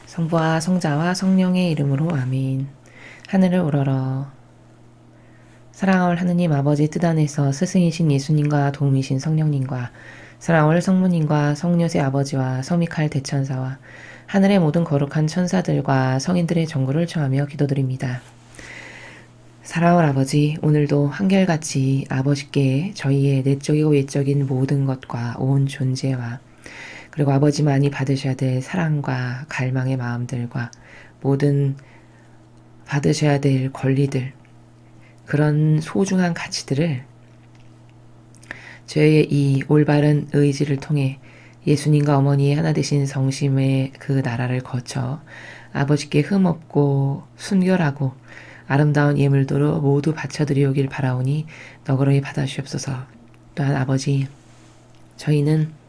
성부와 성자와 성령의 이름으로 아멘. 하늘을 우러러. 사랑할 하느님 아버지 뜻 안에서 스승이신 예수님과 도움이신 성령님과 사랑할 성모님과 성녀의 아버지와 서미칼 대천사와 하늘의 모든 거룩한 천사들과 성인들의 정구를 청하며 기도드립니다. 사랑할 아버지, 오늘도 한결같이 아버지께 저희의 내적이고 외적인 모든 것과 온 존재와 그리고 아버지만이 받으셔야 될 사랑과 갈망의 마음들과 모든 받으셔야 될 권리들, 그런 소중한 가치들을 저희의 이 올바른 의지를 통해 예수님과 어머니의 하나 되신 성심의 그 나라를 거쳐 아버지께 흠없고 순결하고 아름다운 예물도로 모두 바쳐드리오길 바라오니 너그러이 받아주옵소서. 또한 아버지, 저희는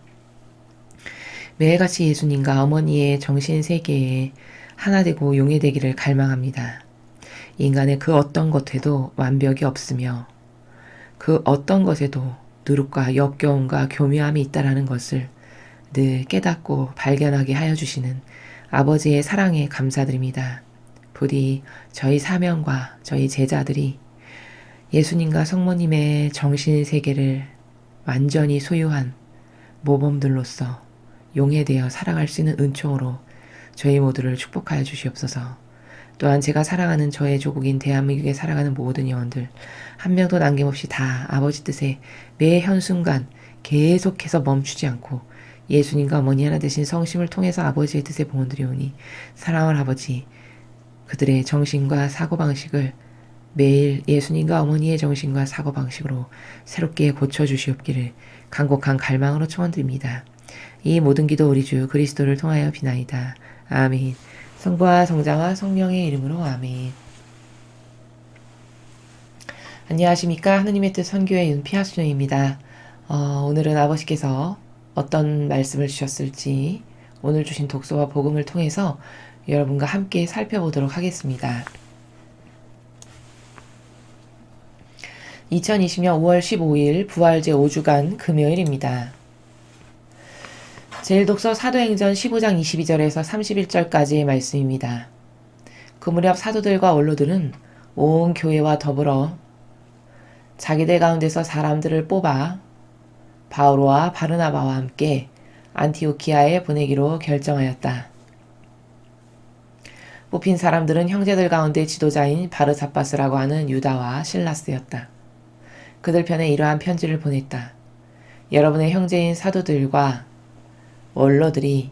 매일같이 예수님과 어머니의 정신세계에 하나 되고 용해되기를 갈망합니다. 인간의 그 어떤 것에도 완벽이 없으며 그 어떤 것에도 누룩과 역겨움과 교묘함이 있다라는 것을 늘 깨닫고 발견하게 하여 주시는 아버지의 사랑에 감사드립니다. 부디 저희 사명과 저희 제자들이 예수님과 성모님의 정신세계를 완전히 소유한 모범들로서 용해되어 살아갈 수 있는 은총으로 저희 모두를 축복하여 주시옵소서. 또한 제가 사랑하는 저의 조국인 대한민국에 살아가는 모든 영혼들 한 명도 남김없이 다 아버지 뜻에 매 현순간 계속해서 멈추지 않고 예수님과 어머니 하나 되신 성심을 통해서 아버지의 뜻에 봉헌드리오니 사랑할 아버지, 그들의 정신과 사고방식을 매일 예수님과 어머니의 정신과 사고방식으로 새롭게 고쳐주시옵기를 간곡한 갈망으로 청원드립니다. 이 모든 기도 우리 주 그리스도를 통하여 비나이다. 아멘. 성부와 성자와 성령의 이름으로 아멘. 안녕하십니까. 하느님의 뜻 선교의 윤피하수녀입니다. 오늘은 아버지께서 어떤 말씀을 주셨을지 오늘 주신 독서와 복음을 통해서 여러분과 함께 살펴보도록 하겠습니다. 2020년 5월 15일 부활제 5주간 금요일입니다. 제1독서 사도행전 15장 22절에서 31절까지의 말씀입니다. 그 무렵 사도들과 원로들은 온 교회와 더불어 자기들 가운데서 사람들을 뽑아 바오로와 바르나바와 함께 안티오키아에 보내기로 결정하였다. 뽑힌 사람들은 형제들 가운데 지도자인 바르사바스라고 하는 유다와 실라스였다. 그들 편에 이러한 편지를 보냈다. 여러분의 형제인 사도들과 원로들이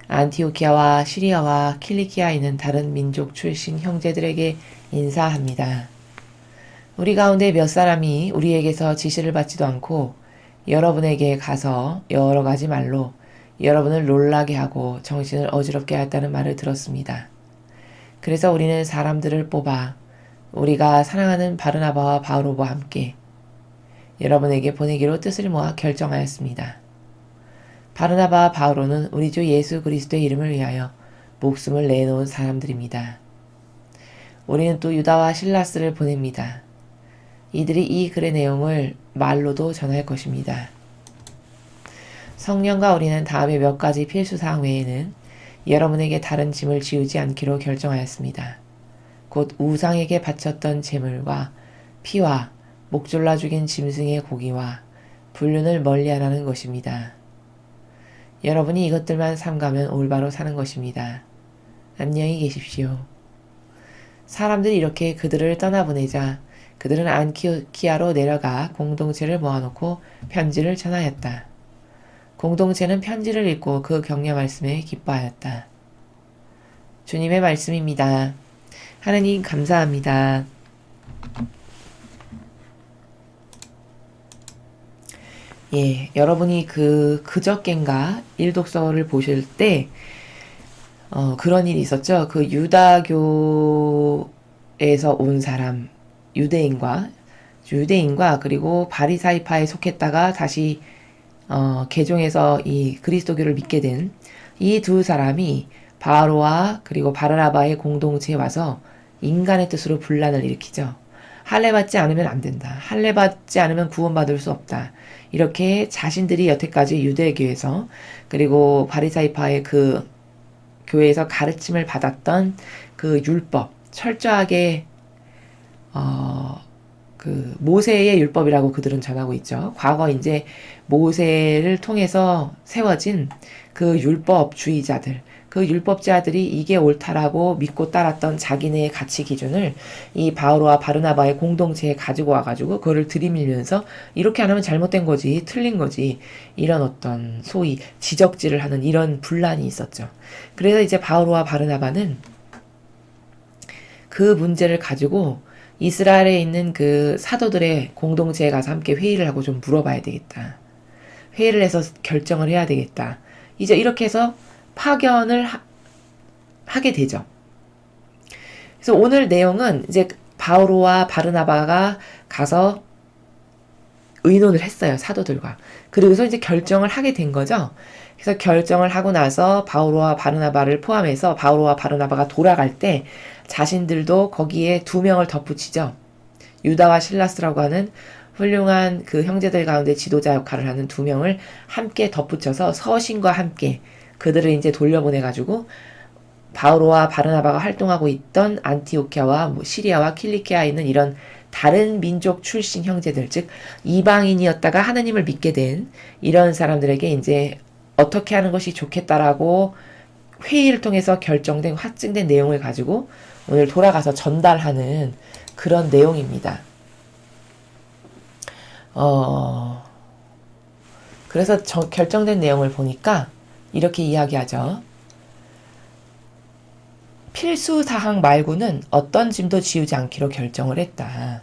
안티오키아와 시리아와 킬리키아에 있는 다른 민족 출신 형제들에게 인사합니다. 우리 가운데 몇 사람이 우리에게서 지시를 받지도 않고 여러분에게 가서 여러 가지 말로 여러분을 놀라게 하고 정신을 어지럽게 했다는 말을 들었습니다. 그래서 우리는 사람들을 뽑아 우리가 사랑하는 바르나바와 바오로와 함께 여러분에게 보내기로 뜻을 모아 결정하였습니다. 바르나바와 바오로는 우리 주 예수 그리스도의 이름을 위하여 목숨을 내놓은 사람들입니다. 우리는 또 유다와 실라스를 보냅니다. 이들이 이 글의 내용을 말로도 전할 것입니다. 성령과 우리는 다음에 몇 가지 필수사항 외에는 여러분에게 다른 짐을 지우지 않기로 결정하였습니다. 곧 우상에게 바쳤던 제물과 피와 목졸라 죽인 짐승의 고기와 불륜을 멀리하라는 것입니다. 여러분이 이것들만 삼가면 올바로 사는 것입니다. 안녕히 계십시오. 사람들이 이렇게 그들을 떠나보내자 그들은 안티오키아로 내려가 공동체를 모아놓고 편지를 전하였다. 공동체는 편지를 읽고 그 격려 말씀에 기뻐하였다. 주님의 말씀입니다. 하느님 감사합니다. 여러분이 그저껜가 일독서를 보실 때 그런 일이 있었죠. 그 유다교에서 온 사람 유대인과 그리고 바리사이파에 속했다가 다시 개종해서 이 그리스도교를 믿게 된 이 두 사람이 바오로와 그리고 바르나바의 공동체에 와서 인간의 뜻으로 분란을 일으키죠. 할례받지 않으면 안 된다. 할례받지 않으면 구원받을 수 없다. 이렇게 자신들이 여태까지 유대교에서 그리고 바리사이파의 그 교회에서 가르침을 받았던 그 율법, 철저하게 그 모세의 율법이라고 그들은 전하고 있죠. 과거 이제 모세를 통해서 세워진 그 율법주의자들, 그 율법자들이 이게 옳다라고 믿고 따랐던 자기네의 가치 기준을 이 바오로와 바르나바의 공동체에 가지고 와가지고 그거를 들이밀면서 이렇게 안 하면 잘못된 거지, 틀린 거지, 이런 어떤 소위 지적질을 하는 이런 분란이 있었죠. 그래서 이제 바오로와 바르나바는 그 문제를 가지고 이스라엘에 있는 그 사도들의 공동체에 가서 함께 회의를 하고 좀 물어봐야 되겠다. 회의를 해서 결정을 해야 되겠다. 이제 이렇게 해서 파견을 하게 되죠. 그래서 오늘 내용은 이제 바오로와 바르나바가 가서 의논을 했어요. 사도들과. 그리고서 이제 결정을 하게 된 거죠. 그래서 결정을 하고 나서 바오로와 바르나바를 포함해서 바오로와 바르나바가 돌아갈 때 자신들도 거기에 2명을 덧붙이죠. 유다와 실라스라고 하는 훌륭한 그 형제들 가운데 지도자 역할을 하는 2명을 함께 덧붙여서 서신과 함께 그들을 이제 돌려보내가지고 바오로와 바르나바가 활동하고 있던 안티오키아와 시리아와 킬리키아에 있는 이런 다른 민족 출신 형제들, 즉 이방인이었다가 하나님을 믿게 된 이런 사람들에게 이제 어떻게 하는 것이 좋겠다라고 회의를 통해서 결정된 확증된 내용을 가지고 오늘 돌아가서 전달하는 그런 내용입니다. 그래서 결정된 내용을 보니까 이렇게 이야기하죠. 필수 사항 말고는 어떤 짐도 지우지 않기로 결정을 했다.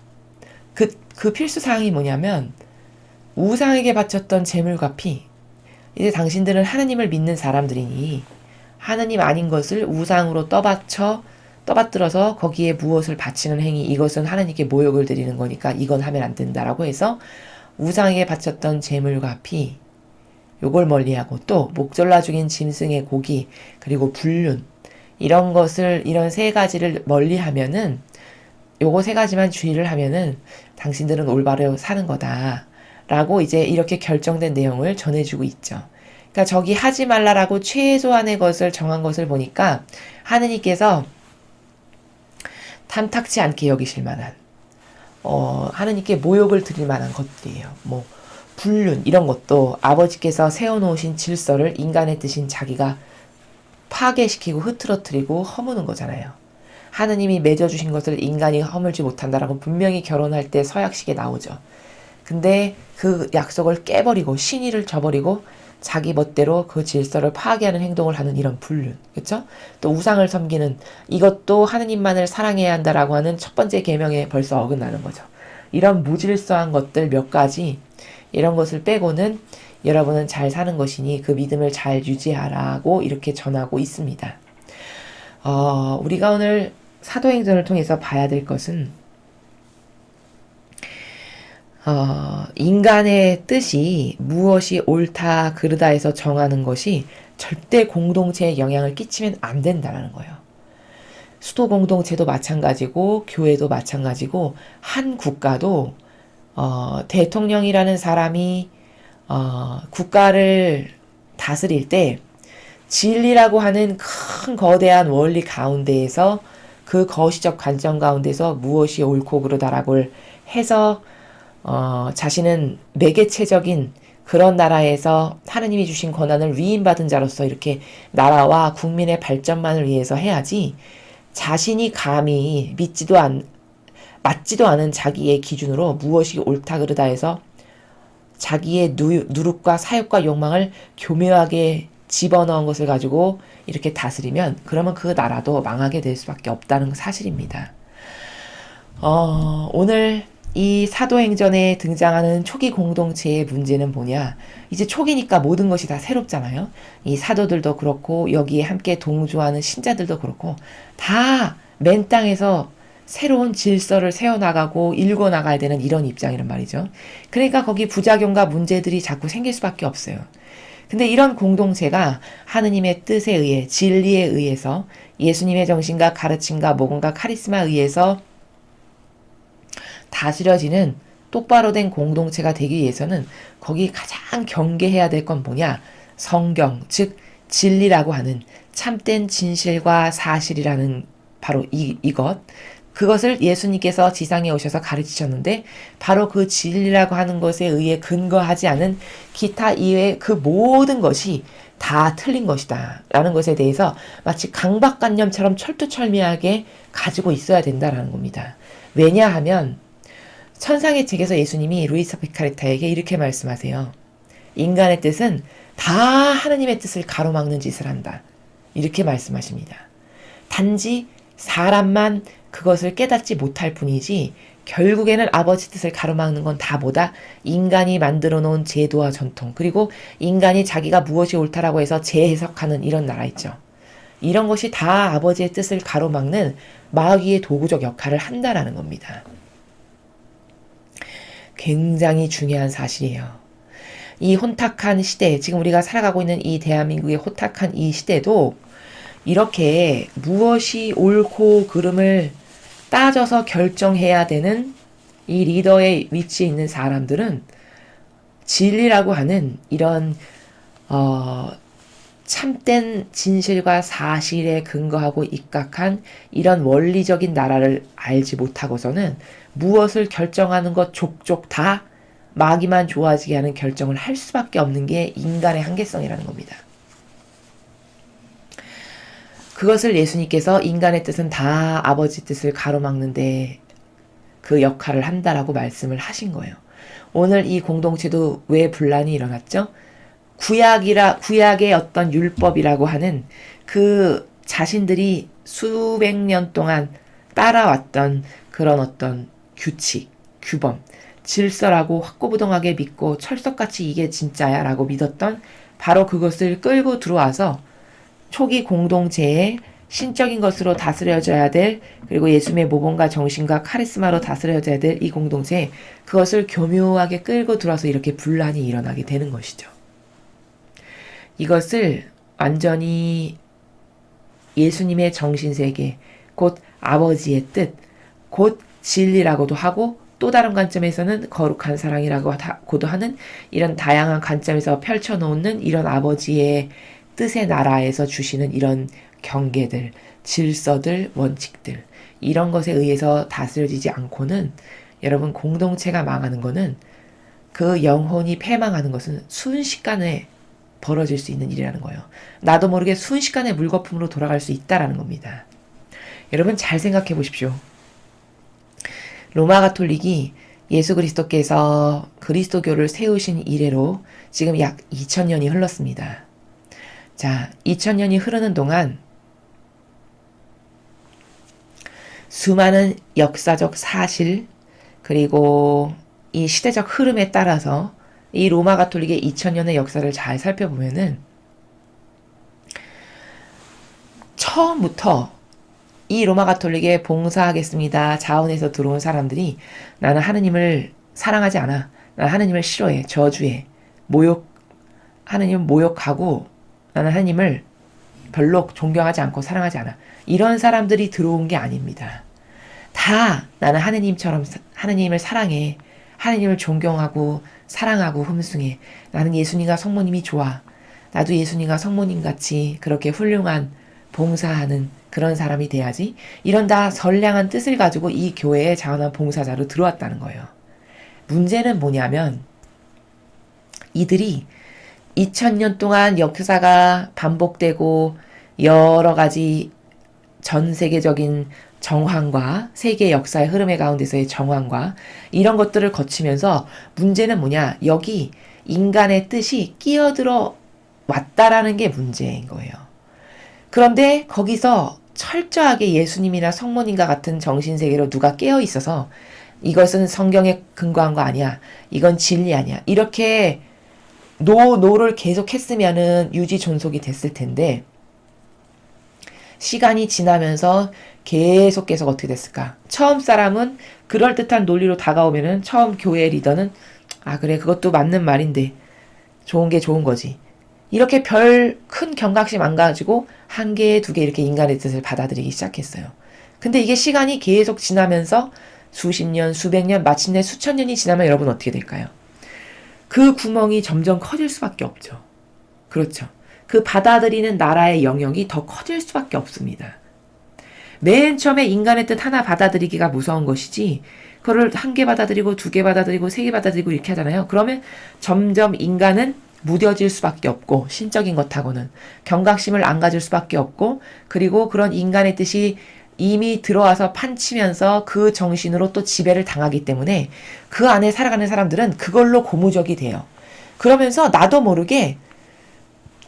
그 필수 사항이 뭐냐면 우상에게 바쳤던 제물과 피. 이제 당신들은 하나님을 믿는 사람들이니 하나님 아닌 것을 우상으로 떠받들어서 거기에 무엇을 바치는 행위, 이것은 하나님께 모욕을 드리는 거니까 이건 하면 안 된다라고 해서 우상에게 바쳤던 제물과 피, 요걸 멀리하고 또 목졸라 죽인 짐승의 고기, 그리고 불륜, 이런 3가지를 멀리하면은, 요거 3가지만 주의를 하면은 당신들은 올바로 사는 거다 라고 이제 이렇게 결정된 내용을 전해주고 있죠. 그러니까 저기 하지 말라라고 최소한의 것을 정한 것을 보니까 하느님께서 탐탁치 않게 여기실 만한, 하느님께 모욕을 드릴 만한 것들이에요. 뭐 불륜 이런 것도 아버지께서 세워놓으신 질서를 인간의 뜻인 자기가 파괴시키고 흐트러뜨리고 허무는 거잖아요. 하느님이 맺어주신 것을 인간이 허물지 못한다라고 분명히 결혼할 때 서약식에 나오죠. 근데 그 약속을 깨버리고 신의를 저버리고 자기 멋대로 그 질서를 파괴하는 행동을 하는 이런 불륜, 그렇죠? 또 우상을 섬기는, 이것도 하느님만을 사랑해야 한다라고 하는 첫 번째 계명에 벌써 어긋나는 거죠. 이런 무질서한 것들 몇 가지, 이런 것을 빼고는 여러분은 잘 사는 것이니 그 믿음을 잘 유지하라고 이렇게 전하고 있습니다. 우리가 오늘 사도행전을 통해서 봐야 될 것은 인간의 뜻이 무엇이 옳다 그르다 해서 정하는 것이 절대 공동체에 영향을 끼치면 안 된다는 거예요. 수도 공동체도 마찬가지고 교회도 마찬가지고 한 국가도 대통령이라는 사람이 국가를 다스릴 때 진리라고 하는 큰 거대한 원리 가운데에서 그 거시적 관점 가운데서 무엇이 옳고 그르다라고 해서 자신은 매개체적인 그런 나라에서 하느님이 주신 권한을 위임받은 자로서 이렇게 나라와 국민의 발전만을 위해서 해야지, 자신이 감히 맞지도 않은 자기의 기준으로 무엇이 옳다 그르다 해서 자기의 누룩과 사욕과 욕망을 교묘하게 집어넣은 것을 가지고 이렇게 다스리면 그러면 그 나라도 망하게 될 수밖에 없다는 사실입니다. 오늘 이 사도행전에 등장하는 초기 공동체의 문제는 뭐냐? 이제 초기니까 모든 것이 다 새롭잖아요. 이 사도들도 그렇고 여기에 함께 동조하는 신자들도 그렇고 다 맨 땅에서 새로운 질서를 세워나가고 읽어나가야 되는 이런 입장이란 말이죠. 그러니까 거기 부작용과 문제들이 자꾸 생길 수밖에 없어요. 근데 이런 공동체가 하느님의 뜻에 의해, 진리에 의해서, 예수님의 정신과 가르침과 모범과 카리스마에 의해서 다스려지는 똑바로 된 공동체가 되기 위해서는 거기 가장 경계해야 될 건 뭐냐? 성경, 즉 진리라고 하는 참된 진실과 사실이라는 바로 이것. 그것을 예수님께서 지상에 오셔서 가르치셨는데 바로 그 진리라고 하는 것에 의해 근거하지 않은 기타 이외의 그 모든 것이 다 틀린 것이다 라는 것에 대해서 마치 강박관념처럼 철두철미하게 가지고 있어야 된다라는 겁니다. 왜냐하면 천상의 책에서 예수님이 루이사 피카레타에게 이렇게 말씀하세요. 인간의 뜻은 다 하느님의 뜻을 가로막는 짓을 한다. 이렇게 말씀하십니다. 단지 사람만 그것을 깨닫지 못할 뿐이지 결국에는 아버지 뜻을 가로막는 건 다 뭐다? 인간이 만들어 놓은 제도와 전통, 그리고 인간이 자기가 무엇이 옳다라고 해서 재해석하는 이런 나라 있죠. 이런 것이 다 아버지의 뜻을 가로막는 마귀의 도구적 역할을 한다라는 겁니다. 굉장히 중요한 사실이에요. 이 혼탁한 시대, 지금 우리가 살아가고 있는 이 대한민국의 혼탁한 이 시대도 이렇게 무엇이 옳고 그름을 따져서 결정해야 되는 이 리더의 위치에 있는 사람들은 진리라고 하는 이런 참된 진실과 사실에 근거하고 입각한 이런 원리적인 나라를 알지 못하고서는 무엇을 결정하는 것 족족 다 마귀만 좋아지게 하는 결정을 할 수밖에 없는 게 인간의 한계성이라는 겁니다. 그것을 예수님께서 인간의 뜻은 다 아버지 뜻을 가로막는데 그 역할을 한다라고 말씀을 하신 거예요. 오늘 이 공동체도 왜 분란이 일어났죠? 구약의 어떤 율법이라고 하는 그 자신들이 수백 년 동안 따라왔던 그런 어떤 규칙, 규범, 질서라고 확고부동하게 믿고 철석같이 이게 진짜야 라고 믿었던 바로 그것을 끌고 들어와서 초기 공동체에 신적인 것으로 다스려져야 될, 그리고 예수님의 모범과 정신과 카리스마로 다스려져야 될 이 공동체에 그것을 교묘하게 끌고 들어와서 이렇게 분란이 일어나게 되는 것이죠. 이것을 완전히 예수님의 정신세계, 곧 아버지의 뜻, 곧 진리라고도 하고 또 다른 관점에서는 거룩한 사랑이라고도 하는 이런 다양한 관점에서 펼쳐놓는 이런 아버지의 뜻의 나라에서 주시는 이런 경계들, 질서들, 원칙들, 이런 것에 의해서 다스려지지 않고는 여러분 공동체가 망하는 거는, 그 영혼이 패망하는 것은 순식간에 벌어질 수 있는 일이라는 거예요. 나도 모르게 순식간에 물거품으로 돌아갈 수 있다라는 겁니다. 여러분 잘 생각해 보십시오. 로마 가톨릭이 예수 그리스도께서 그리스도교를 세우신 이래로 지금 약 2000년이 흘렀습니다. 자, 2000년이 흐르는 동안 수많은 역사적 사실, 그리고 이 시대적 흐름에 따라서 이 로마 가톨릭의 2000년의 역사를 잘 살펴보면은 처음부터 이 로마 가톨릭에 봉사하겠습니다 자원에서 들어온 사람들이 나는 하느님을 사랑하지 않아, 나는 하느님을 싫어해, 저주해, 하느님을 모욕하고 나는 하느님을 별로 존경하지 않고 사랑하지 않아, 이런 사람들이 들어온 게 아닙니다. 다 나는 하느님을 사랑해, 하느님을 존경하고 사랑하고 흠숭해, 나는 예수님과 성모님이 좋아, 나도 예수님과 성모님같이 그렇게 훌륭한 봉사하는 그런 사람이 돼야지, 이런 다 선량한 뜻을 가지고 이 교회에 자원한 봉사자로 들어왔다는 거예요. 문제는 뭐냐면 이들이 2000년 동안 역사가 반복되고 여러 가지 전 세계적인 정황과 세계 역사의 흐름의 가운데서의 정황과 이런 것들을 거치면서 문제는 뭐냐, 여기 인간의 뜻이 끼어들어 왔다라는 게 문제인 거예요. 그런데 거기서 철저하게 예수님이나 성모님과 같은 정신세계로 누가 깨어 있어서 이것은 성경에 근거한 거 아니야, 이건 진리 아니야, 이렇게 노를 계속 했으면은 유지 존속이 됐을 텐데, 시간이 지나면서 계속 어떻게 됐을까? 처음 사람은 그럴듯한 논리로 다가오면은 처음 교회의 리더는 아 그래 그것도 맞는 말인데 좋은 게 좋은 거지, 이렇게 별 큰 경각심 안 가지고 한 개, 두 개 이렇게 인간의 뜻을 받아들이기 시작했어요. 근데 이게 시간이 계속 지나면서 수십 년, 수백 년, 마침내 수천 년이 지나면 여러분 어떻게 될까요? 그 구멍이 점점 커질 수밖에 없죠. 그렇죠. 그 받아들이는 나라의 영역이 더 커질 수밖에 없습니다. 맨 처음에 인간의 뜻 하나 받아들이기가 무서운 것이지, 그거를 한 개 받아들이고 두 개 받아들이고 세 개 받아들이고 이렇게 하잖아요. 그러면 점점 인간은 무뎌질 수밖에 없고, 신적인 것하고는 경각심을 안 가질 수밖에 없고, 그리고 그런 인간의 뜻이 이미 들어와서 판치면서 그 정신으로 또 지배를 당하기 때문에 그 안에 살아가는 사람들은 그걸로 고무적이 돼요. 그러면서 나도 모르게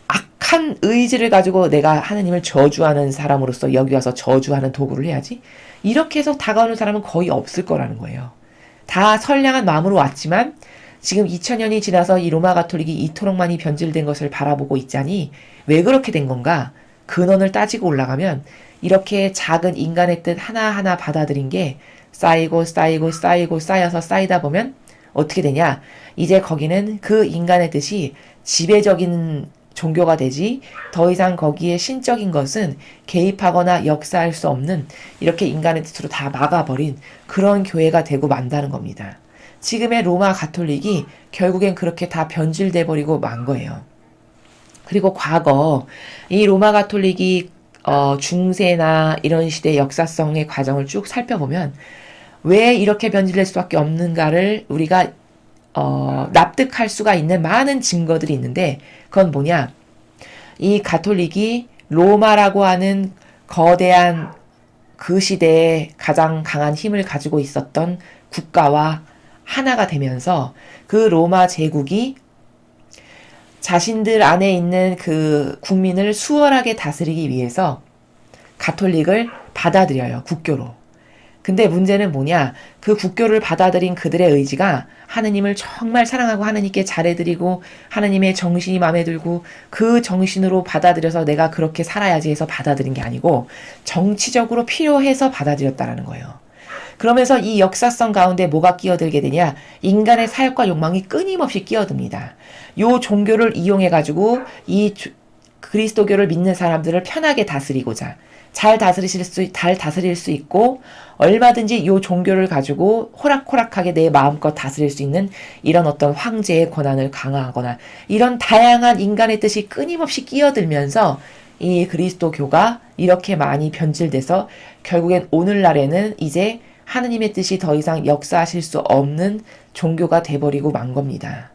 악한 의지를 가지고 내가 하느님을 저주하는 사람으로서 여기 와서 저주하는 도구를 해야지, 이렇게 해서 다가오는 사람은 거의 없을 거라는 거예요. 다 선량한 마음으로 왔지만 지금 2000년이 지나서 이 로마 가톨릭이 이토록 많이 변질된 것을 바라보고 있자니 왜 그렇게 된 건가? 근원을 따지고 올라가면 이렇게 작은 인간의 뜻 하나하나 받아들인 게 쌓이고 쌓여서 쌓이다 보면 어떻게 되냐? 이제 거기는 그 인간의 뜻이 지배적인 종교가 되지, 더 이상 거기에 신적인 것은 개입하거나 역사할 수 없는, 이렇게 인간의 뜻으로 다 막아버린 그런 교회가 되고 만다는 겁니다. 지금의 로마 가톨릭이 결국엔 그렇게 다 변질돼 버리고 만 거예요. 그리고 과거 이 로마 가톨릭이 중세나 이런 시대 역사성의 과정을 쭉 살펴보면 왜 이렇게 변질될 수밖에 없는가를 우리가 납득할 수가 있는 많은 증거들이 있는데, 그건 뭐냐? 이 가톨릭이 로마라고 하는 거대한 그 시대에 가장 강한 힘을 가지고 있었던 국가와 하나가 되면서 그 로마 제국이 자신들 안에 있는 그 국민을 수월하게 다스리기 위해서 가톨릭을 받아들여요, 국교로. 근데 문제는 뭐냐? 그 국교를 받아들인 그들의 의지가 하느님을 정말 사랑하고 하느님께 잘해드리고 하느님의 정신이 마음에 들고 그 정신으로 받아들여서 내가 그렇게 살아야지 해서 받아들인 게 아니고 정치적으로 필요해서 받아들였다라는 거예요. 그러면서 이 역사성 가운데 뭐가 끼어들게 되냐? 인간의 사역과 욕망이 끊임없이 끼어듭니다. 요 종교를 이용해가지고 이 그리스도교를 믿는 사람들을 편하게 다스리고자 잘 다스릴 수 있고, 얼마든지 요 종교를 가지고 호락호락하게 내 마음껏 다스릴 수 있는 이런 어떤 황제의 권한을 강화하거나, 이런 다양한 인간의 뜻이 끊임없이 끼어들면서 이 그리스도교가 이렇게 많이 변질돼서 결국엔 오늘날에는 이제 하느님의 뜻이 더 이상 역사하실 수 없는 종교가 돼버리고 만 겁니다.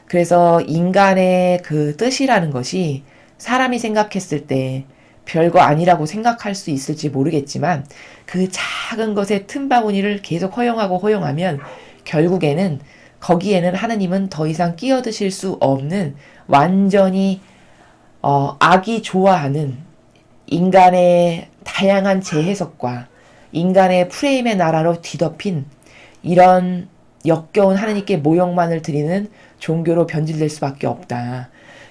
그래서 인간의 그 뜻이라는 것이 사람이 생각했을 때 별거 아니라고 생각할 수 있을지 모르겠지만, 그 작은 것의 틈바구니를 계속 허용하면 결국에는 거기에는 하느님은 더 이상 끼어드실 수 없는, 완전히 악이 좋아하는 인간의 다양한 재해석과 인간의 프레임의 나라로 뒤덮인 이런 역겨운 하느님께 모욕만을 드리는 종교로 변질될 수밖에 없다.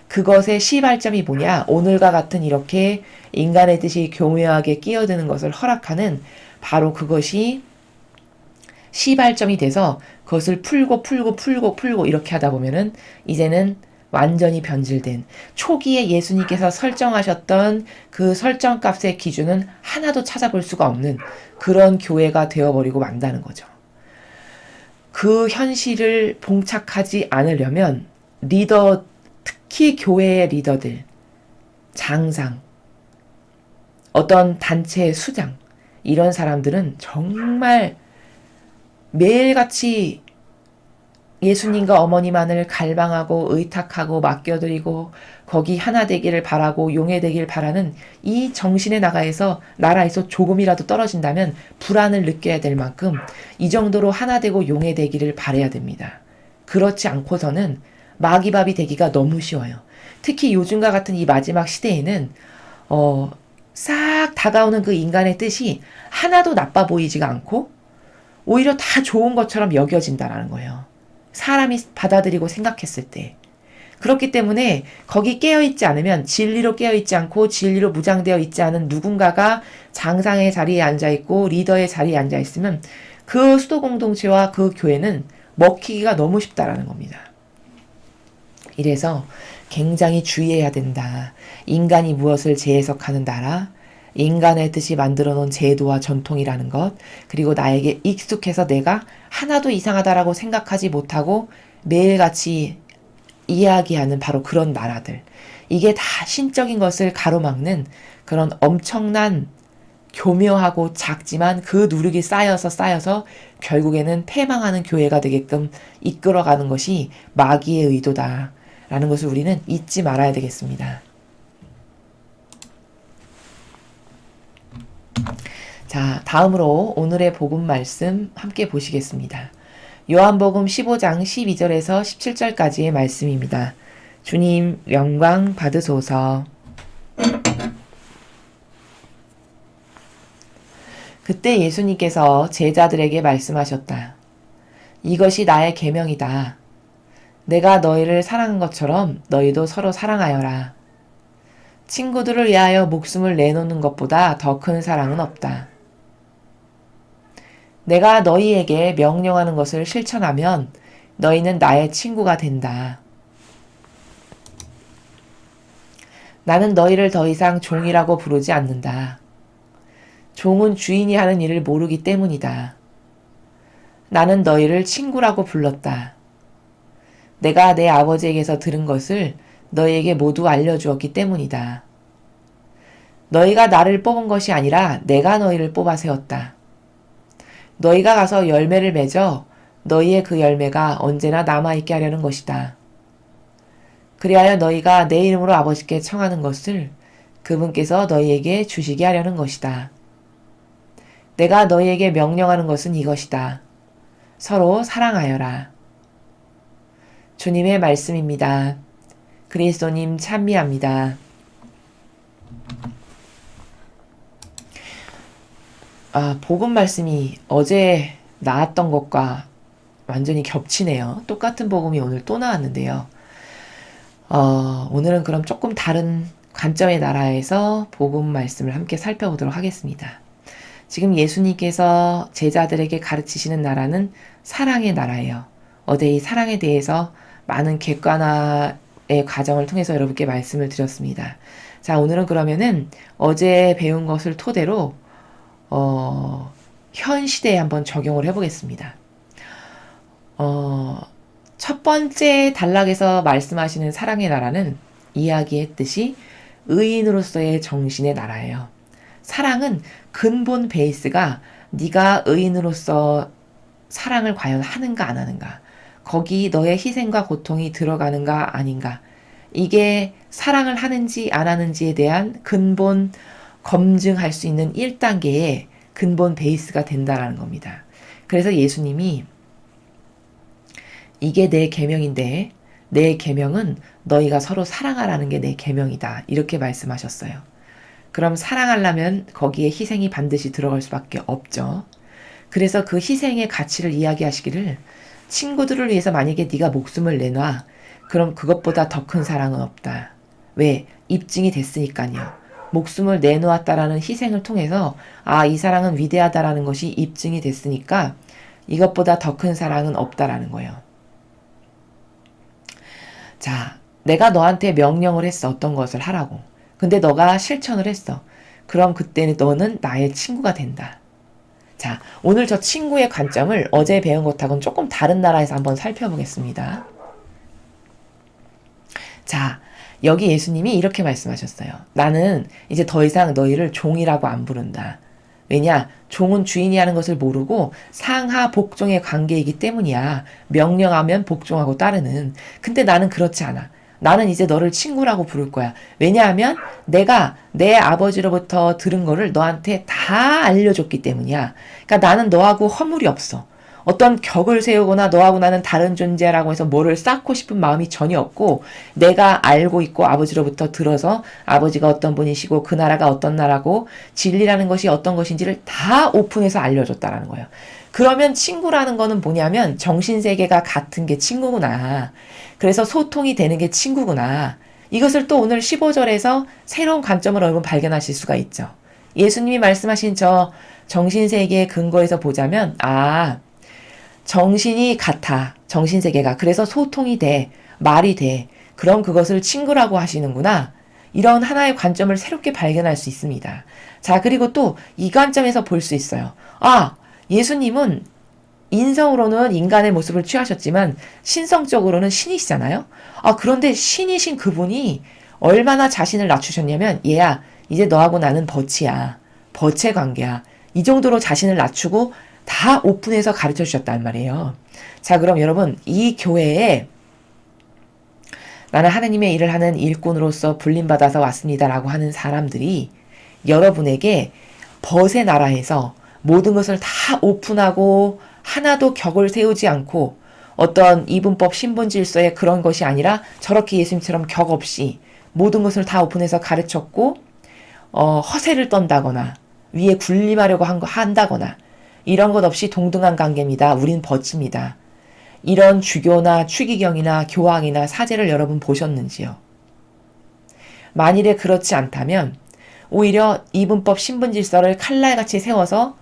그것의 시발점이 뭐냐? 오늘과 같은 이렇게 인간의 뜻이 교묘하게 끼어드는 것을 허락하는 바로 그것이 시발점이 돼서 그것을 풀고 이렇게 하다 보면은 이제는 완전히 변질된, 초기에 예수님께서 설정하셨던 그 설정값의 기준은 하나도 찾아볼 수가 없는 그런 교회가 되어버리고 만다는 거죠. 그 현실을 봉착하지 않으려면 리더, 특히 교회의 리더들, 장상, 어떤 단체의 수장, 이런 사람들은 정말 매일같이 예수님과 어머니만을 갈망하고 의탁하고 맡겨드리고 거기 하나 되기를 바라고 용해되길 바라는 이 정신의 나라에서 조금이라도 떨어진다면 불안을 느껴야 될 만큼 이 정도로 하나 되고 용해되기를 바라야 됩니다. 그렇지 않고서는 마귀밥이 되기가 너무 쉬워요. 특히 요즘과 같은 이 마지막 시대에는 싹 다가오는 그 인간의 뜻이 하나도 나빠 보이지가 않고 오히려 다 좋은 것처럼 여겨진다는 거예요. 사람이 받아들이고 생각했을 때. 그렇기 때문에 거기 깨어있지 않으면, 진리로 깨어있지 않고 진리로 무장되어 있지 않은 누군가가 장상의 자리에 앉아있고 리더의 자리에 앉아있으면 그 수도 공동체와 그 교회는 먹히기가 너무 쉽다라는 겁니다. 이래서 굉장히 주의해야 된다. 인간이 무엇을 재해석하는 나라, 인간의 뜻이 만들어 놓은 제도와 전통이라는 것, 그리고 나에게 익숙해서 내가 하나도 이상하다라고 생각하지 못하고 매일같이 이야기하는 바로 그런 나라들. 이게 다 신적인 것을 가로막는 그런 엄청난 교묘하고 작지만 그 누룩이 쌓여서 결국에는 패망하는 교회가 되게끔 이끌어가는 것이 마귀의 의도다라는 것을 우리는 잊지 말아야 되겠습니다. 자, 다음으로 오늘의 복음 말씀 함께 보시겠습니다. 요한복음 15장 12절에서 17절까지의 말씀입니다. 주님 영광 받으소서. 그때 예수님께서 제자들에게 말씀하셨다. 이것이 나의 계명이다. 내가 너희를 사랑한 것처럼 너희도 서로 사랑하여라. 친구들을 위하여 목숨을 내놓는 것보다 더 큰 사랑은 없다. 내가 너희에게 명령하는 것을 실천하면 너희는 나의 친구가 된다. 나는 너희를 더 이상 종이라고 부르지 않는다. 종은 주인이 하는 일을 모르기 때문이다. 나는 너희를 친구라고 불렀다. 내가 내 아버지에게서 들은 것을 너희에게 모두 알려주었기 때문이다. 너희가 나를 뽑은 것이 아니라 내가 너희를 뽑아 세웠다. 너희가 가서 열매를 맺어 너희의 그 열매가 언제나 남아있게 하려는 것이다. 그리하여 너희가 내 이름으로 아버지께 청하는 것을 그분께서 너희에게 주시게 하려는 것이다. 내가 너희에게 명령하는 것은 이것이다. 서로 사랑하여라. 주님의 말씀입니다. 그리스도님 찬미합니다. 복음 말씀이 어제 나왔던 것과 완전히 겹치네요. 똑같은 복음이 오늘 또 나왔는데요. 오늘은 그럼 조금 다른 관점의 나라에서 복음 말씀을 함께 살펴보도록 하겠습니다. 지금 예수님께서 제자들에게 가르치시는 나라는 사랑의 나라예요. 어제 이 사랑에 대해서 많은 객관화의 과정을 통해서 여러분께 말씀을 드렸습니다. 자, 오늘은 그러면은 어제 배운 것을 토대로 현 시대에 한번 적용을 해보겠습니다. 첫 번째 단락에서 말씀하시는 사랑의 나라는 이야기했듯이 의인으로서의 정신의 나라예요. 사랑은 근본 베이스가 네가 의인으로서 사랑을 과연 하는가 안 하는가, 거기 너의 희생과 고통이 들어가는가 아닌가, 이게 사랑을 하는지 안 하는지에 대한 근본 검증할 수 있는 1단계의 근본 베이스가 된다라는 겁니다. 그래서 예수님이 이게 내 계명인데 내 계명은 너희가 서로 사랑하라는 게 내 계명이다, 이렇게 말씀하셨어요. 그럼 사랑하려면 거기에 희생이 반드시 들어갈 수밖에 없죠. 그래서 그 희생의 가치를 이야기하시기를, 친구들을 위해서 만약에 네가 목숨을 내놔, 그럼 그것보다 더 큰 사랑은 없다. 왜? 입증이 됐으니까요. 목숨을 내놓았다라는 희생을 통해서 이 사랑은 위대하다라는 것이 입증이 됐으니까 이것보다 더 큰 사랑은 없다라는 거예요. 자, 내가 너한테 명령을 했어. 어떤 것을 하라고. 근데 너가 실천을 했어. 그럼 그때는 너는 나의 친구가 된다. 자, 오늘 저 친구의 관점을 어제 배운 것하고는 조금 다른 나라에서 한번 살펴보겠습니다. 자, 여기 예수님이 이렇게 말씀하셨어요. 나는 이제 더 이상 너희를 종이라고 안 부른다. 왜냐? 종은 주인이 하는 것을 모르고 상하 복종의 관계이기 때문이야. 명령하면 복종하고 따르는. 근데 나는 그렇지 않아. 나는 이제 너를 친구라고 부를 거야. 왜냐하면 내가 내 아버지로부터 들은 거를 너한테 다 알려줬기 때문이야. 그러니까 나는 너하고 허물이 없어. 어떤 격을 세우거나 너하고 나는 다른 존재라고 해서 뭐를 쌓고 싶은 마음이 전혀 없고, 내가 알고 있고 아버지로부터 들어서 아버지가 어떤 분이시고 그 나라가 어떤 나라고 진리라는 것이 어떤 것인지를 다 오픈해서 알려줬다라는 거예요. 그러면 친구라는 거는 뭐냐면 정신세계가 같은 게 친구구나. 그래서 소통이 되는 게 친구구나. 이것을 또 오늘 15절에서 새로운 관점을 여러분 발견하실 수가 있죠. 예수님이 말씀하신 저 정신세계의 근거에서 보자면 정신이 같아. 정신세계가. 그래서 소통이 돼. 말이 돼. 그럼 그것을 친구라고 하시는구나. 이런 하나의 관점을 새롭게 발견할 수 있습니다. 자, 그리고 또 이 관점에서 볼 수 있어요. 예수님은 인성으로는 인간의 모습을 취하셨지만 신성적으로는 신이시잖아요. 그런데 신이신 그분이 얼마나 자신을 낮추셨냐면 얘야 이제 너하고 나는 버치야. 버체 관계야. 이 정도로 자신을 낮추고 다 오픈해서 가르쳐 주셨단 말이에요. 자, 그럼 여러분 이 교회에 나는 하나님의 일을 하는 일꾼으로서 불림받아서 왔습니다라고 하는 사람들이 여러분에게 벗의 나라에서 모든 것을 다 오픈하고 하나도 격을 세우지 않고 어떤 이분법 신분질서의 그런 것이 아니라 저렇게 예수님처럼 격 없이 모든 것을 다 오픈해서 가르쳤고 허세를 떤다거나 위에 군림하려고 한다거나 이런 것 없이 동등한 관계입니다. 우린 버칩니다. 이런 주교나 추기경이나 교황이나 사제를 여러분 보셨는지요? 만일에 그렇지 않다면 오히려 이분법 신분질서를 칼날같이 세워서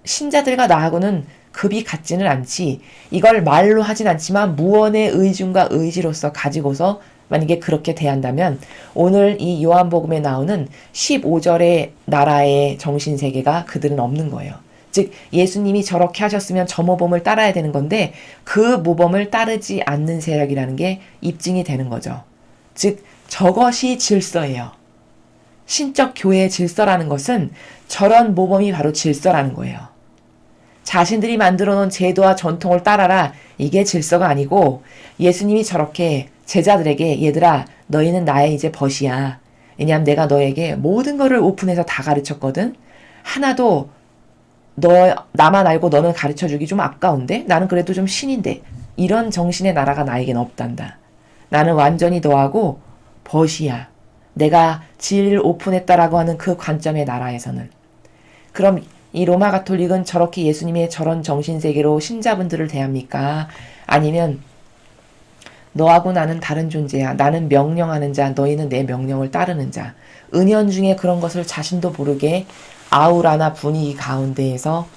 신자들과 나하고는 급이 같지는 않지. 이걸 말로 하진 않지만 무언의 의중과 의지로서 가지고서 만약에 그렇게 대한다면 오늘 이 요한복음에 나오는 15절의 나라의 정신세계가 그들은 없는 거예요. 즉 예수님이 저렇게 하셨으면 저 모범을 따라야 되는 건데 그 모범을 따르지 않는 세력이라는 게 입증이 되는 거죠. 즉 저것이 질서예요. 신적 교회의 질서라는 것은 저런 모범이 바로 질서라는 거예요. 자신들이 만들어 놓은 제도와 전통을 따라라. 이게 질서가 아니고 예수님이 저렇게 제자들에게 얘들아 너희는 나의 이제 벗이야. 왜냐하면 내가 너에게 모든 거를 오픈해서 다 가르쳤거든. 하나도 나만 알고 너는 가르쳐주기 좀 아까운데 나는 그래도 좀 신인데 이런 정신의 나라가 나에겐 없단다. 나는 완전히 너하고 벗이야. 내가 진리를 오픈했다라고 하는 그 관점의 나라에서는. 그럼 이 로마 가톨릭은 저렇게 예수님의 저런 정신세계로 신자분들을 대합니까? 아니면 너하고 나는 다른 존재야. 나는 명령하는 자, 너희는 내 명령을 따르는 자. 은연중에 그런 것을 자신도 모르게 아우라나 분위기 가운데에서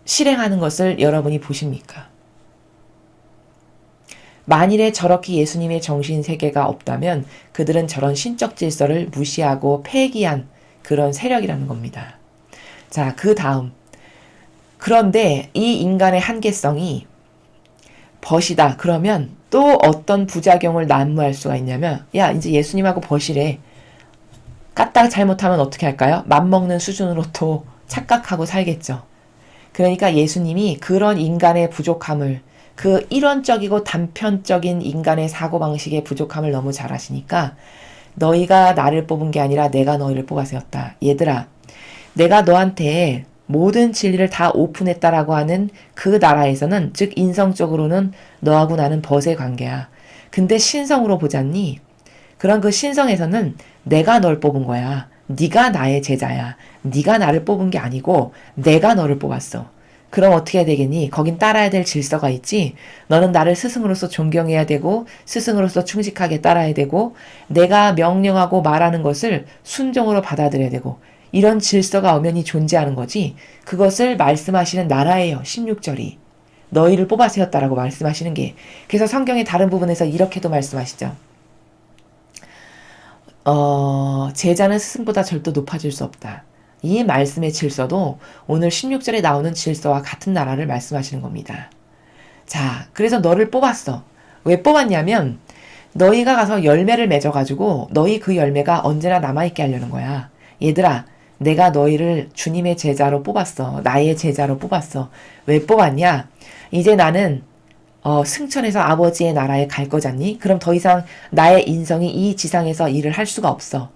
실행하는 것을 여러분이 보십니까? 만일에 저렇게 예수님의 정신세계가 없다면 그들은 저런 신적 질서를 무시하고 폐기한 그런 세력이라는 겁니다. 자, 그 다음. 그런데 이 인간의 한계성이 벗이다. 그러면 또 어떤 부작용을 난무할 수가 있냐면 야 이제 예수님하고 벗이래. 까딱 잘못하면 어떻게 할까요? 맘먹는 수준으로 또 착각하고 살겠죠. 그러니까 예수님이 그런 인간의 부족함을 그 일원적이고 단편적인 인간의 사고방식의 부족함을 너무 잘 아시니까 너희가 나를 뽑은 게 아니라 내가 너희를 뽑아서였다. 얘들아 내가 너한테 모든 진리를 다 오픈했다라고 하는 그 나라에서는 즉 인성적으로는 너하고 나는 벗의 관계야. 근데 신성으로 보자니 그런 그 신성에서는 내가 널 뽑은 거야. 네가 나의 제자야. 네가 나를 뽑은 게 아니고 내가 너를 뽑았어. 그럼 어떻게 해야 되겠니? 거긴 따라야 될 질서가 있지. 너는 나를 스승으로서 존경해야 되고 스승으로서 충직하게 따라야 되고 내가 명령하고 말하는 것을 순종으로 받아들여야 되고 이런 질서가 엄연히 존재하는 거지. 그것을 말씀하시는 나라예요. 16절이. 너희를 뽑아 세웠다라고 말씀하시는 게. 그래서 성경의 다른 부분에서 이렇게도 말씀하시죠. 제자는 스승보다 절대 높아질 수 없다. 이 말씀의 질서도 오늘 16절에 나오는 질서와 같은 나라를 말씀하시는 겁니다. 자, 그래서 너를 뽑았어. 왜 뽑았냐면 너희가 가서 열매를 맺어가지고 너희 그 열매가 언제나 남아있게 하려는 거야. 얘들아, 내가 너희를 주님의 제자로 뽑았어. 나의 제자로 뽑았어. 왜 뽑았냐? 이제 나는 승천해서 아버지의 나라에 갈 거잖니? 그럼 더 이상 나의 인성이 이 지상에서 일을 할 수가 없어.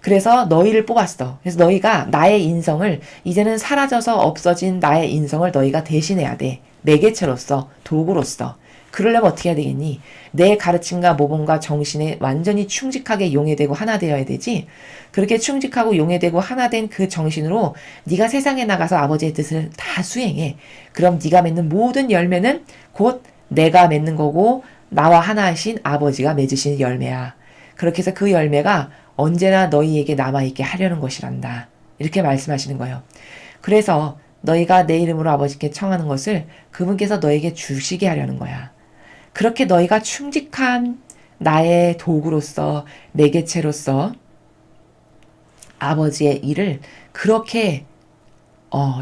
그래서 너희를 뽑았어. 그래서 너희가 나의 인성을 이제는 사라져서 없어진 나의 인성을 너희가 대신해야 돼. 매개체로서, 도구로서. 그러려면 어떻게 해야 되겠니? 내 가르침과 모범과 정신에 완전히 충직하게 용해되고 하나 되어야 되지. 그렇게 충직하고 용해되고 하나 된 그 정신으로 네가 세상에 나가서 아버지의 뜻을 다 수행해. 그럼 네가 맺는 모든 열매는 곧 내가 맺는 거고 나와 하나이신 아버지가 맺으신 열매야. 그렇게 해서 그 열매가 언제나 너희에게 남아있게 하려는 것이란다. 이렇게 말씀하시는 거예요. 그래서 너희가 내 이름으로 아버지께 청하는 것을 그분께서 너에게 주시게 하려는 거야. 그렇게 너희가 충직한 나의 도구로서 매개체로서 아버지의 일을 그렇게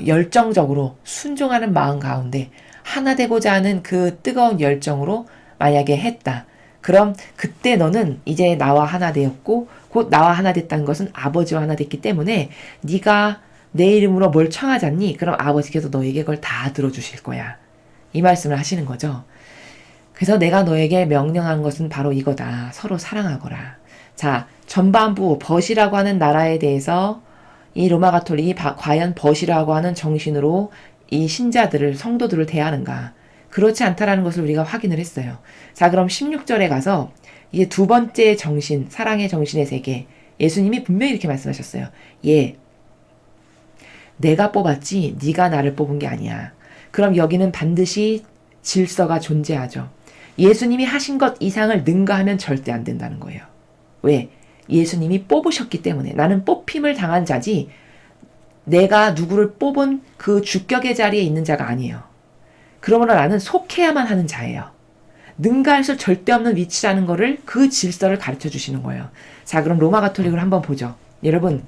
열정적으로 순종하는 마음 가운데 하나 되고자 하는 그 뜨거운 열정으로 만약에 했다. 그럼 그때 너는 이제 나와 하나 되었고 곧 나와 하나 됐다는 것은 아버지와 하나 됐기 때문에 네가 내 이름으로 뭘 청하잖니? 그럼 아버지께서 너에게 그걸 다 들어주실 거야. 이 말씀을 하시는 거죠. 그래서 내가 너에게 명령한 것은 바로 이거다. 서로 사랑하거라. 자, 전반부 벗이라고 하는 나라에 대해서 이 로마 가톨릭이 과연 벗이라고 하는 정신으로 이 신자들을, 성도들을 대하는가. 그렇지 않다라는 것을 우리가 확인을 했어요. 자, 그럼 16절에 가서 이제 두 번째 정신, 사랑의 정신의 세계. 예수님이 분명히 이렇게 말씀하셨어요. 예, 내가 뽑았지 네가 나를 뽑은 게 아니야. 그럼 여기는 반드시 질서가 존재하죠. 예수님이 하신 것 이상을 능가하면 절대 안 된다는 거예요. 왜? 예수님이 뽑으셨기 때문에. 나는 뽑힘을 당한 자지 내가 누구를 뽑은 그 주격의 자리에 있는 자가 아니에요. 그러므로 나는 속해야만 하는 자예요. 능가할 수 절대 없는 위치라는 거를 그 질서를 가르쳐 주시는 거예요. 자, 그럼 로마 가톨릭을 한번 보죠. 여러분,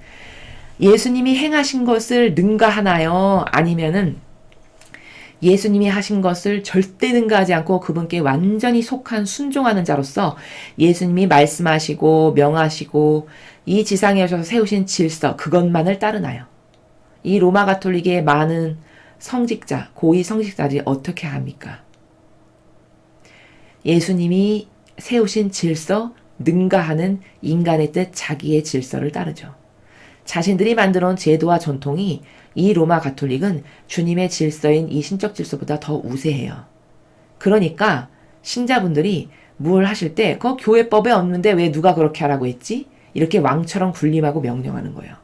예수님이 행하신 것을 능가하나요? 아니면은 예수님이 하신 것을 절대 능가하지 않고 그분께 완전히 속한 순종하는 자로서 예수님이 말씀하시고 명하시고 이 지상에 오셔서 세우신 질서 그것만을 따르나요? 이 로마 가톨릭의 많은 성직자, 고위 성직자들이 어떻게 합니까? 예수님이 세우신 질서, 능가하는 인간의 뜻, 자기의 질서를 따르죠. 자신들이 만들어 놓은 제도와 전통이 이 로마 가톨릭은 주님의 질서인 이 신적 질서보다 더 우세해요. 그러니까 신자분들이 뭘 하실 때 그 교회법에 없는데 왜 누가 그렇게 하라고 했지? 이렇게 왕처럼 군림하고 명령하는 거예요.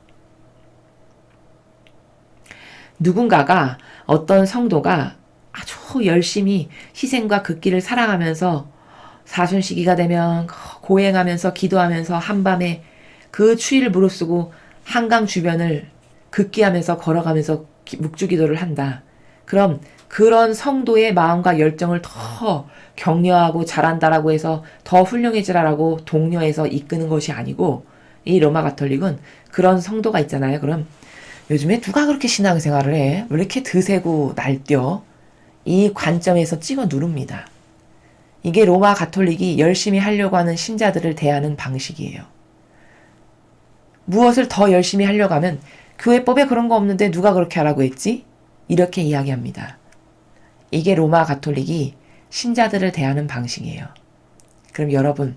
누군가가 어떤 성도가 아주 열심히 희생과 극기를 사랑하면서 사순시기가 되면 고행하면서 기도하면서 한밤에 그 추위를 무릅쓰고 한강 주변을 극기하면서 걸어가면서 묵주기도를 한다. 그럼 그런 성도의 마음과 열정을 더 격려하고 잘한다라고 해서 더 훌륭해지라라고 독려해서 이끄는 것이 아니고 이 로마 가톨릭은 그런 성도가 있잖아요. 그럼 요즘에 누가 그렇게 신앙생활을 해? 왜 이렇게 드세고 날뛰어? 이 관점에서 찍어 누릅니다. 이게 로마 가톨릭이 열심히 하려고 하는 신자들을 대하는 방식이에요. 무엇을 더 열심히 하려고 하면 교회법에 그런 거 없는데 누가 그렇게 하라고 했지? 이렇게 이야기합니다. 이게 로마 가톨릭이 신자들을 대하는 방식이에요. 그럼 여러분,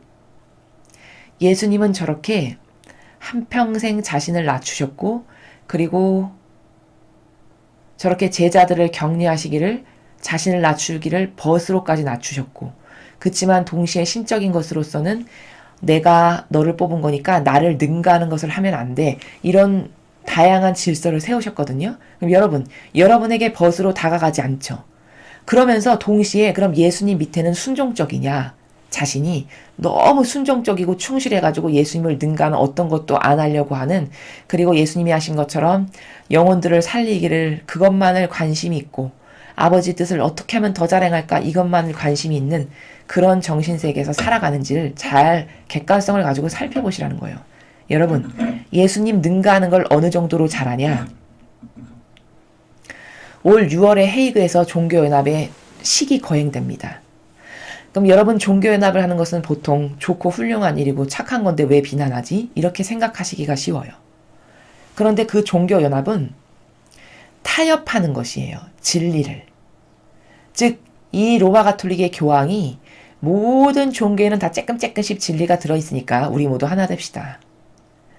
예수님은 저렇게 한평생 자신을 낮추셨고 그리고 저렇게 제자들을 격려하시기를 자신을 낮추기를 벗으로까지 낮추셨고 그렇지만 동시에 신적인 것으로서는 내가 너를 뽑은 거니까 나를 능가하는 것을 하면 안 돼. 이런 다양한 질서를 세우셨거든요. 그럼 여러분, 여러분에게 벗으로 다가가지 않죠. 그러면서 동시에 그럼 예수님 밑에는 순종적이냐? 자신이 너무 순종적이고 충실해가지고 예수님을 능가하는 어떤 것도 안 하려고 하는 그리고 예수님이 하신 것처럼 영혼들을 살리기를 그것만을 관심이 있고 아버지 뜻을 어떻게 하면 더 잘 행할까 이것만을 관심이 있는 그런 정신세계에서 살아가는지를 잘 객관성을 가지고 살펴보시라는 거예요. 여러분, 예수님 능가하는 걸 어느 정도로 잘하냐? 올 6월에 헤이그에서 종교연합의 식이 거행됩니다. 그럼 여러분 종교연합을 하는 것은 보통 좋고 훌륭한 일이고 착한 건데 왜 비난하지? 이렇게 생각하시기가 쉬워요. 그런데 그 종교연합은 타협하는 것이에요. 진리를. 즉, 이 로마 가톨릭의 교황이 모든 종교에는 다 쬐끔쬐끔씩 진리가 들어있으니까 우리 모두 하나 됩시다.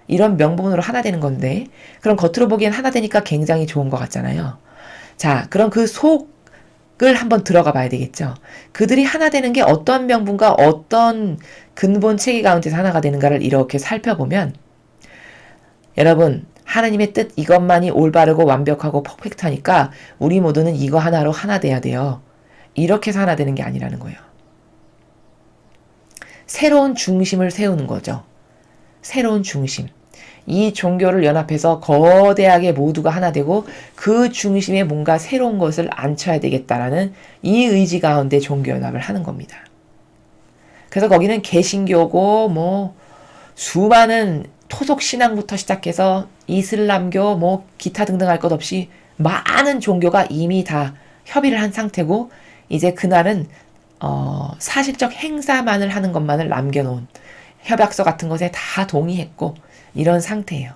이런 명분으로 하나 되는 건데 그럼 겉으로 보기엔 하나 되니까 굉장히 좋은 것 같잖아요. 자, 그럼 그 속을 한번 들어가 봐야 되겠죠. 그들이 하나 되는 게 어떤 명분과 어떤 근본 체계 가운데서 하나가 되는가를 이렇게 살펴보면 여러분 하나님의 뜻 이것만이 올바르고 완벽하고 퍼펙트하니까 우리 모두는 이거 하나로 하나 돼야 돼요. 이렇게 해서 하나 되는 게 아니라는 거예요. 새로운 중심을 세우는 거죠. 새로운 중심. 이 종교를 연합해서 거대하게 모두가 하나 되고 그 중심에 뭔가 새로운 것을 앉혀야 되겠다라는 이 의지 가운데 종교연합을 하는 겁니다. 그래서 거기는 개신교고 뭐 수많은 토속 신앙부터 시작해서 이슬람교 뭐 기타 등등 할 것 없이 많은 종교가 이미 다 협의를 한 상태고 이제 그날은 사실적 행사만을 하는 것만을 남겨놓은 협약서 같은 것에 다 동의했고 이런 상태예요.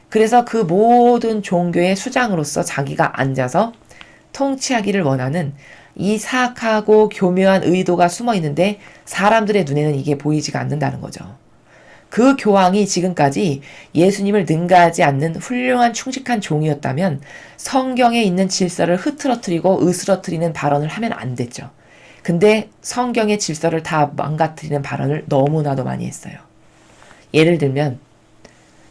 그래서 그 모든 종교의 수장으로서 자기가 앉아서 통치하기를 원하는 이 사악하고 교묘한 의도가 숨어 있는데 사람들의 눈에는 이게 보이지가 않는다는 거죠. 그 교황이 지금까지 예수님을 능가하지 않는 훌륭한 충직한 종이었다면 성경에 있는 질서를 흐트러뜨리고 으스러뜨리는 발언을 하면 안 됐죠. 근데 성경의 질서를 다 망가뜨리는 발언을 너무나도 많이 했어요. 예를 들면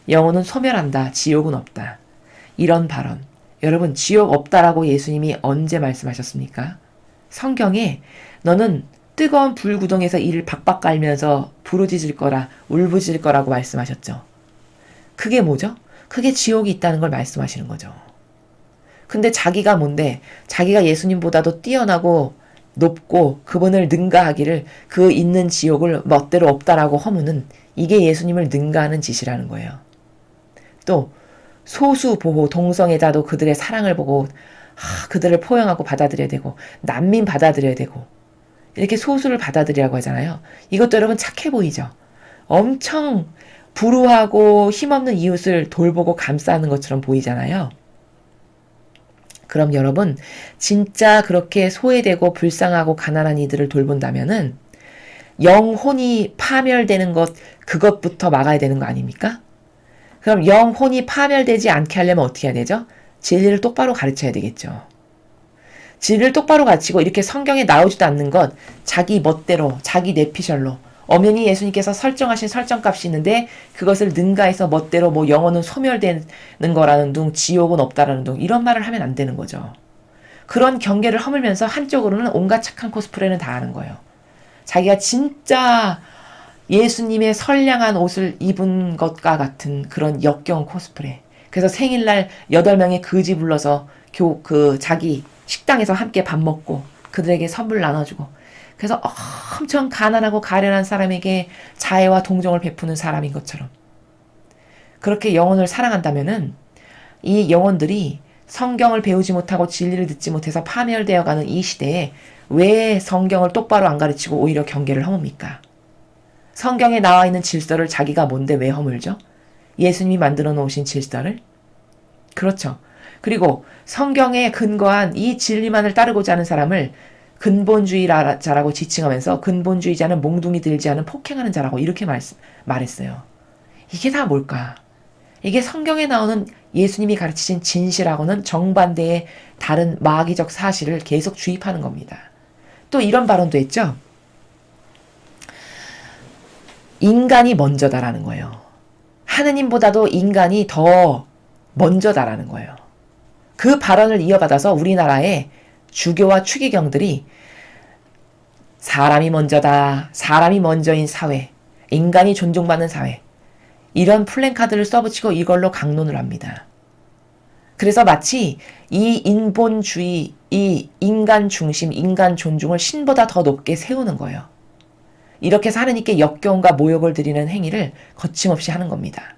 영혼은 소멸한다. 지옥은 없다. 이런 발언. 여러분, 지옥 없다라고 예수님이 언제 말씀하셨습니까? 성경에 너는 뜨거운 불구덩에서 이를 박박 깔면서 부르짖을 거라, 울부짖을 거라고 말씀하셨죠. 그게 뭐죠? 그게 지옥이 있다는 걸 말씀하시는 거죠. 근데 자기가 뭔데? 자기가 예수님보다도 뛰어나고 높고 그분을 능가하기를 그 있는 지옥을 멋대로 없다라고 허무는 이게 예수님을 능가하는 짓이라는 거예요. 또 소수 보호 동성애자도 그들의 사랑을 보고 그들을 포용하고 받아들여야 되고 난민 받아들여야 되고 이렇게 소수를 받아들이라고 하잖아요. 이것도 여러분 착해 보이죠? 엄청 불우하고 힘없는 이웃을 돌보고 감싸는 것처럼 보이잖아요. 그럼 여러분 진짜 그렇게 소외되고 불쌍하고 가난한 이들을 돌본다면은 영혼이 파멸되는 것 그것부터 막아야 되는 거 아닙니까? 그럼 영혼이 파멸되지 않게 하려면 어떻게 해야 되죠? 진리를 똑바로 가르쳐야 되겠죠. 진리를 똑바로 가르치고 이렇게 성경에 나오지도 않는 것 자기 멋대로 자기 내피셜로 엄연히 예수님께서 설정하신 설정값이 있는데 그것을 능가해서 멋대로 뭐 영혼은 소멸되는 거라는 둥 지옥은 없다라는 둥 이런 말을 하면 안 되는 거죠. 그런 경계를 허물면서 한쪽으로는 온갖 착한 코스프레는 다 하는 거예요. 자기가 진짜 예수님의 선량한 옷을 입은 것과 같은 그런 역겨운 코스프레. 그래서 생일날 8명의 거지 불러서 자기 식당에서 함께 밥 먹고 그들에게 선물 나눠주고 그래서 엄청 가난하고 가련한 사람에게 자애와 동정을 베푸는 사람인 것처럼 그렇게 영혼을 사랑한다면은 이 영혼들이 성경을 배우지 못하고 진리를 듣지 못해서 파멸되어가는 이 시대에 왜 성경을 똑바로 안 가르치고 오히려 경계를 허뭅니까? 성경에 나와 있는 질서를 자기가 뭔데 왜 허물죠? 예수님이 만들어 놓으신 질서를? 그렇죠. 그리고 성경에 근거한 이 진리만을 따르고자 하는 사람을 근본주의자라고 지칭하면서 근본주의자는 몽둥이 들지 않은 폭행하는 자라고 이렇게 말했어요. 이게 다 뭘까? 이게 성경에 나오는 예수님이 가르치신 진실하고는 정반대의 다른 마귀적 사실을 계속 주입하는 겁니다. 또 이런 발언도 했죠. 인간이 먼저다라는 거예요. 하느님보다도 인간이 더 먼저다라는 거예요. 그 발언을 이어받아서 우리나라의 주교와 추기경들이 사람이 먼저다, 사람이 먼저인 사회, 인간이 존중받는 사회 이런 플랜카드를 써붙이고 이걸로 강론을 합니다. 그래서 마치 이 인본주의, 이 인간 중심, 인간 존중을 신보다 더 높게 세우는 거예요. 이렇게 해서 하느님께 역겨움과 모욕을 드리는 행위를 거침없이 하는 겁니다.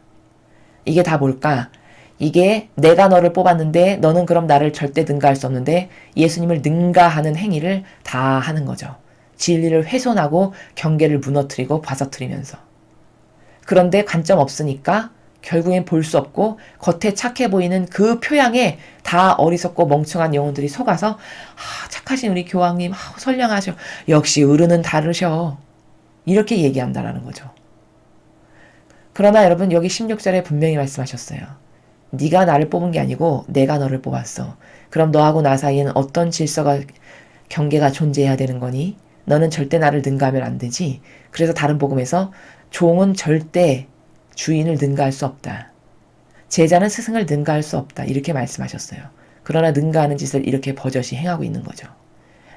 이게 다 뭘까? 이게 내가 너를 뽑았는데 너는 그럼 나를 절대 능가할 수 없는데 예수님을 능가하는 행위를 다 하는 거죠. 진리를 훼손하고 경계를 무너뜨리고 봐서뜨리면서. 그런데 관점 없으니까 결국엔 볼 수 없고 겉에 착해 보이는 그 표양에 다 어리석고 멍청한 영혼들이 속아서 착하신 우리 교황님 선량하셔. 역시 어른은 다르셔. 이렇게 얘기한다라는 거죠. 그러나 여러분 여기 16절에 분명히 말씀하셨어요. 네가 나를 뽑은 게 아니고 내가 너를 뽑았어. 그럼 너하고 나 사이에는 어떤 질서가 경계가 존재해야 되는 거니? 너는 절대 나를 능가하면 안 되지. 그래서 다른 복음에서 종은 절대 주인을 능가할 수 없다. 제자는 스승을 능가할 수 없다. 이렇게 말씀하셨어요. 그러나 능가하는 짓을 이렇게 버젓이 행하고 있는 거죠.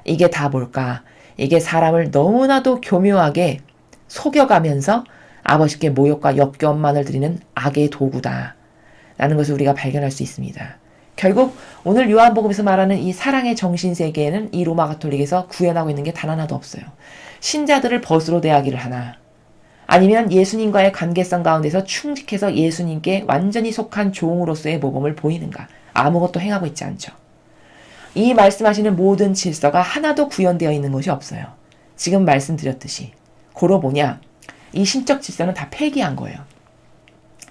이게 다 뭘까? 이게 사람을 너무나도 교묘하게 속여가면서 아버지께 모욕과 역겨움만을 드리는 악의 도구다. 라는 것을 우리가 발견할 수 있습니다. 결국 오늘 요한복음에서 말하는 이 사랑의 정신세계에는 이 로마 가톨릭에서 구현하고 있는 게 단 하나도 없어요. 신자들을 벗으로 대하기를 하나 아니면 예수님과의 관계성 가운데서 충직해서 예수님께 완전히 속한 종으로서의 모범을 보이는가 아무것도 행하고 있지 않죠. 이 말씀하시는 모든 질서가 하나도 구현되어 있는 것이 없어요. 지금 말씀드렸듯이 고로 뭐냐? 이 신적 질서는 다 폐기한 거예요.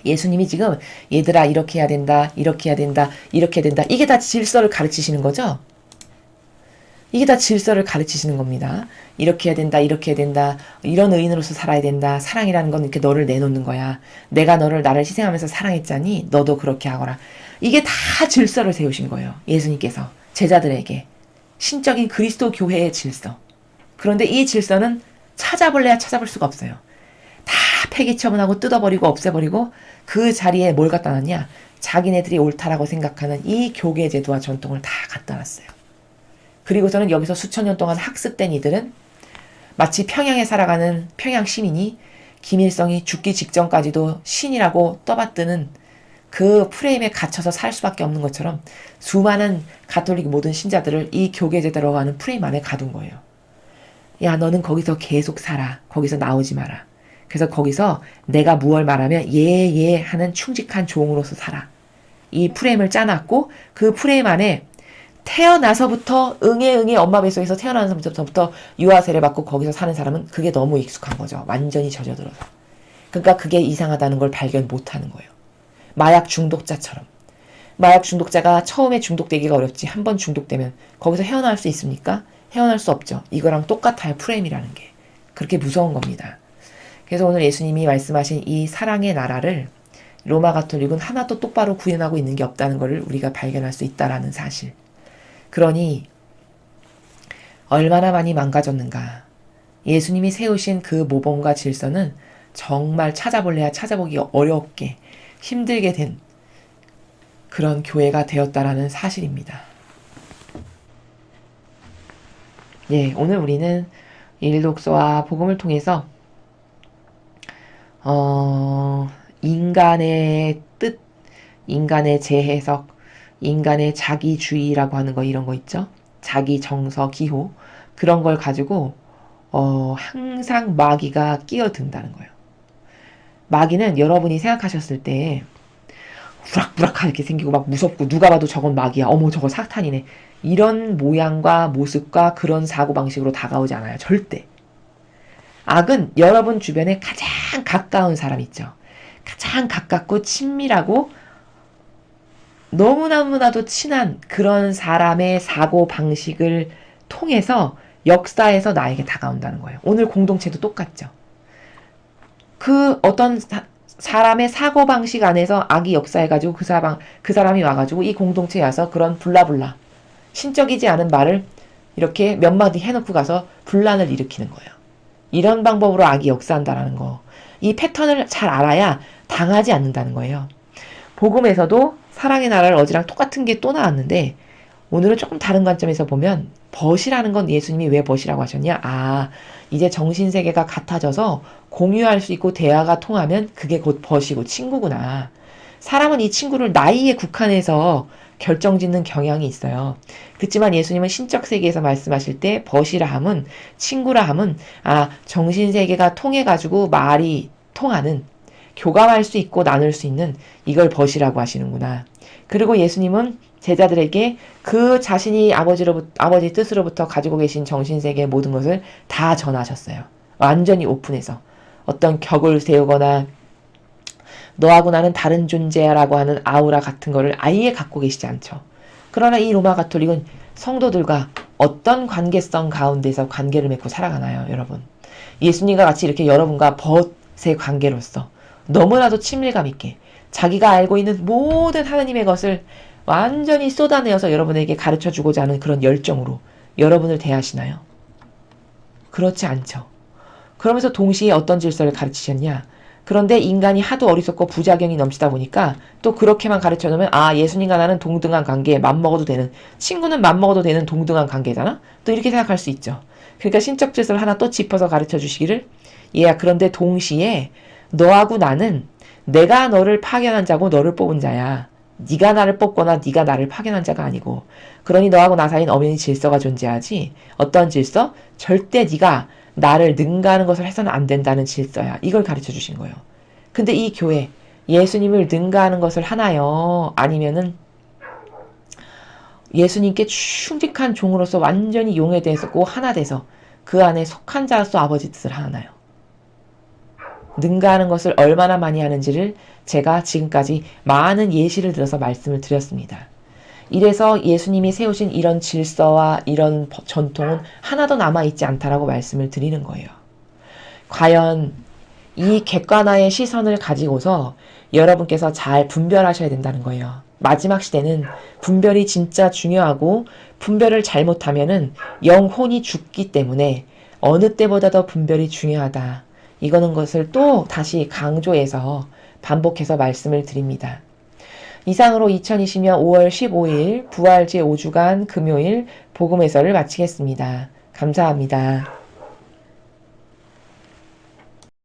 예수님이 지금 얘들아 이렇게 해야 된다, 이렇게 해야 된다, 이렇게 해야 된다. 이게 다 질서를 가르치시는 거죠? 이게 다 질서를 가르치시는 겁니다. 이렇게 해야 된다, 이렇게 해야 된다, 이런 의인으로서 살아야 된다. 사랑이라는 건 이렇게 너를 내놓는 거야. 내가 나를 희생하면서 사랑했자니 너도 그렇게 하거라. 이게 다 질서를 세우신 거예요. 예수님께서 제자들에게. 신적인 그리스도 교회의 질서. 그런데 이 질서는 찾아볼래야 찾아볼 수가 없어요. 다 폐기 처분하고 뜯어버리고 없애버리고 그 자리에 뭘 갖다 놨냐? 자기네들이 옳다라고 생각하는 이 교계 제도와 전통을 다 갖다 놨어요. 그리고서는 여기서 수천 년 동안 학습된 이들은 마치 평양에 살아가는 평양 시민이 김일성이 죽기 직전까지도 신이라고 떠받드는 그 프레임에 갇혀서 살 수밖에 없는 것처럼 수많은 가톨릭 모든 신자들을 이 교계제 들어가는 프레임 안에 가둔 거예요. 야, 너는 거기서 계속 살아. 거기서 나오지 마라. 그래서 거기서 내가 무얼 말하면 예 하는 충직한 종으로서 살아. 이 프레임을 짜놨고 그 프레임 안에 태어나서부터 응애 엄마 뱃속에서 태어나서부터 유아 세례 받고 거기서 사는 사람은 그게 너무 익숙한 거죠. 완전히 젖어들어서. 그러니까 그게 이상하다는 걸 발견 못하는 거예요. 마약 중독자처럼. 마약 중독자가 처음에 중독되기가 어렵지 한 번 중독되면 거기서 헤어나올 수 있습니까? 헤어날 수 없죠. 이거랑 똑같아요. 프레임이라는 게. 그렇게 무서운 겁니다. 그래서 오늘 예수님이 말씀하신 이 사랑의 나라를 로마 가톨릭은 하나도 똑바로 구현하고 있는 게 없다는 것을 우리가 발견할 수 있다라는 사실. 그러니 얼마나 많이 망가졌는가. 예수님이 세우신 그 모범과 질서는 정말 찾아볼래야 찾아보기 어렵게 힘들게 된 그런 교회가 되었다라는 사실입니다. 예, 오늘 우리는 일독서와 복음을 통해서 인간의 뜻, 인간의 재해석, 인간의 자기주의라고 하는 거 이런 거 있죠. 자기 정서, 기호 그런 걸 가지고 항상 마귀가 끼어든다는 거예요. 마귀는 여러분이 생각하셨을 때 부락부락하게 이렇게 생기고 막 무섭고 누가 봐도 저건 마귀야. 어머 저거 사탄이네. 이런 모양과 모습과 그런 사고방식으로 다가오지 않아요. 절대. 악은 여러분 주변에 가장 가까운 사람 있죠. 가장 가깝고 친밀하고 너무나도 친한 그런 사람의 사고방식을 통해서 역사에서 나에게 다가온다는 거예요. 오늘 공동체도 똑같죠. 그 어떤 사람의 사고방식 안에서 악이 역사해가지고 그 사람이 와가지고 이 공동체에 와서 그런 블라블라 신적이지 않은 말을 이렇게 몇 마디 해놓고 가서 분란을 일으키는 거예요. 이런 방법으로 악이 역사한다는 거. 이 패턴을 잘 알아야 당하지 않는다는 거예요. 복음에서도 사랑의 나라를 어제랑 똑같은 게 또 나왔는데 오늘은 조금 다른 관점에서 보면 벗이라는 건 예수님이 왜 벗이라고 하셨냐? 아, 이제 정신세계가 같아져서 공유할 수 있고 대화가 통하면 그게 곧 벗이고 친구구나. 사람은 이 친구를 나이에 국한해서 결정짓는 경향이 있어요. 그렇지만 예수님은 신적 세계에서 말씀하실 때 벗이라 함은 친구라 함은 정신세계가 통해가지고 말이 통하는 교감할 수 있고 나눌 수 있는 이걸 벗이라고 하시는구나. 그리고 예수님은 제자들에게 그 자신이 아버지 뜻으로부터 가지고 계신 정신세계의 모든 것을 다 전하셨어요. 완전히 오픈해서. 어떤 격을 세우거나 너하고 나는 다른 존재라고 하는 아우라 같은 거를 아예 갖고 계시지 않죠. 그러나 이 로마 가톨릭은 성도들과 어떤 관계성 가운데서 관계를 맺고 살아가나요, 여러분? 예수님과 같이 이렇게 여러분과 벗의 관계로서 너무나도 친밀감 있게 자기가 알고 있는 모든 하나님의 것을 완전히 쏟아내어서 여러분에게 가르쳐주고자 하는 그런 열정으로 여러분을 대하시나요? 그렇지 않죠. 그러면서 동시에 어떤 질서를 가르치셨냐? 그런데 인간이 하도 어리석고 부작용이 넘치다 보니까 또 그렇게만 가르쳐놓으면 예수님과 나는 동등한 관계, 맘먹어도 되는, 친구는 맘먹어도 되는 동등한 관계잖아? 또 이렇게 생각할 수 있죠. 그러니까 신적 질서를 하나 또 짚어서 가르쳐 주시기를 그런데 동시에 너하고 나는 내가 너를 파견한 자고 너를 뽑은 자야. 네가 나를 뽑거나 네가 나를 파견한 자가 아니고 그러니 너하고 나 사이는 엄연히 질서가 존재하지. 어떤 질서? 절대 네가 나를 능가하는 것을 해서는 안 된다는 질서야. 이걸 가르쳐 주신 거예요. 근데 이 교회 예수님을 능가하는 것을 하나요? 아니면은 예수님께 충직한 종으로서 완전히 용해되고 하나 돼서 그 안에 속한 자로서 아버지 뜻을 하나요? 능가하는 것을 얼마나 많이 하는지를 제가 지금까지 많은 예시를 들어서 말씀을 드렸습니다. 이래서 예수님이 세우신 이런 질서와 이런 전통은 하나도 남아있지 않다라고 말씀을 드리는 거예요. 과연 이 객관화의 시선을 가지고서 여러분께서 잘 분별하셔야 된다는 거예요. 마지막 시대는 분별이 진짜 중요하고 분별을 잘못하면은 영혼이 죽기 때문에 어느 때보다 더 분별이 중요하다. 이거는 것을 또 다시 강조해서 반복해서 말씀을 드립니다. 이상으로 2020년 5월 15일 부활 제5주간 금요일 복음 해설을 마치겠습니다. 감사합니다.